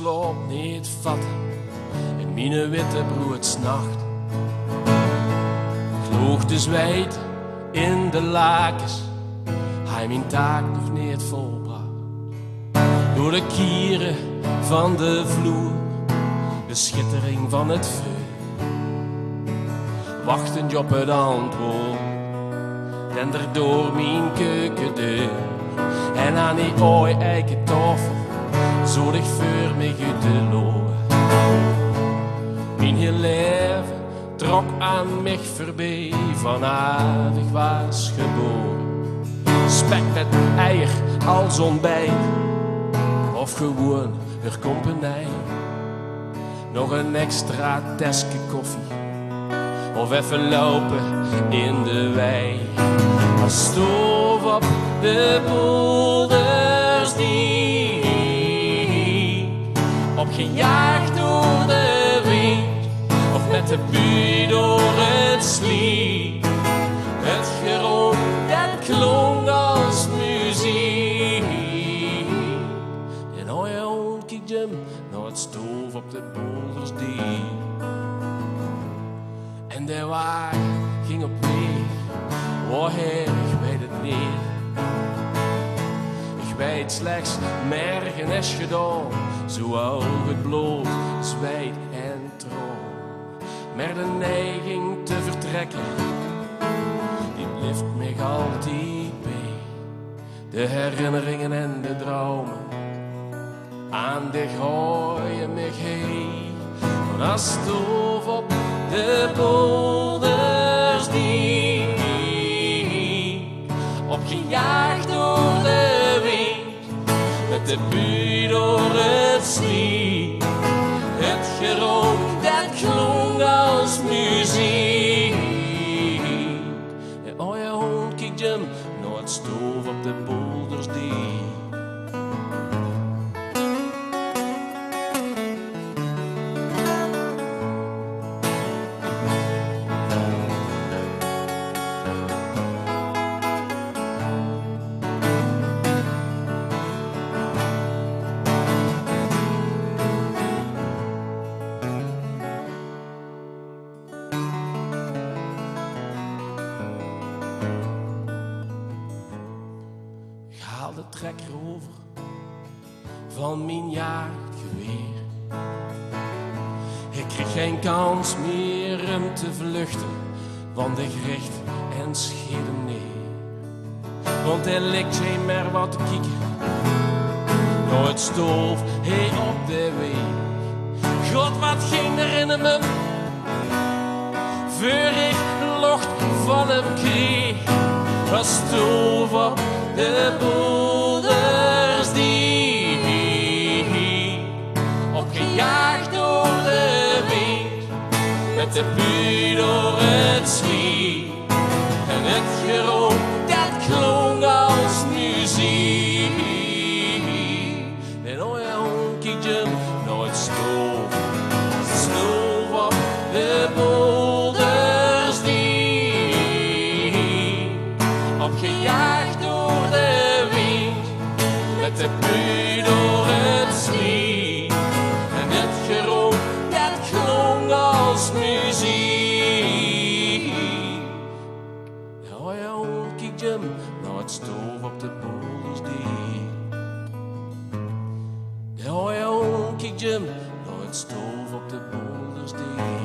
slaap niet vatten in mijn witte broedsnacht. Ik loog de zwijt in de lakens, hij mijn taak nog niet volbracht. Door de kieren van de vloer, de schittering van het vuur, wachtend op het antwoord, dender door mijn keukendeur. En aan die ooie eiken tafel, zo dicht voor mij te lopen. Mijn heel leven trok aan mij voorbij, vanaf ik was geboren. Spek met eier als ontbijt, of gewoon weer kompenij. Nog een extra tesje koffie, of even lopen in de wei. Als stoof op de polders die, opgejaagd door de wind, of met de bui door het sliep. Het geroep dat klonk als muziek. En ooit kijkte hem naar het stoof op de polders die. En de wagen ging op weg, waarheen, ik weet het niet. Ik weet slechts, mergen is gedaan, zo oog het bloot, zwijt en trouw. Maar de neiging te vertrekken, die blijft mij altijd bij. De herinneringen en de dromen, aan de gooien mij heen. Van als stoof op de polders die, opgejaagd door de wind, met de bui door het sliep. Het gerook dat klonk als muziek. En oh ja, hond kijkt hem naar het stoof op de polders die. De trekker over van mijn jachtgeweer. Ik kreeg geen kans meer om te vluchten, want ik richt en schiet hem neer. Want hij likt geen meer wat te kijken, nooit stoof hij op de weg. God, wat ging er in hem, voor ik lucht van hem kreeg. Was stoof op de polders die, opgejaagd door de wind, met de bui door het sliep. En het gerook dat klonk als muziek. En oh ja, kijkt je nooit stoof, stoof op de polders die, opgejaagd door de wind, met de bui door het sliep. En het gerook dat klonk als muziek. Ja, ja, kijkt je naar het stoof op de polders die. Ja, ja, kijkt je naar het stoof op de polders die.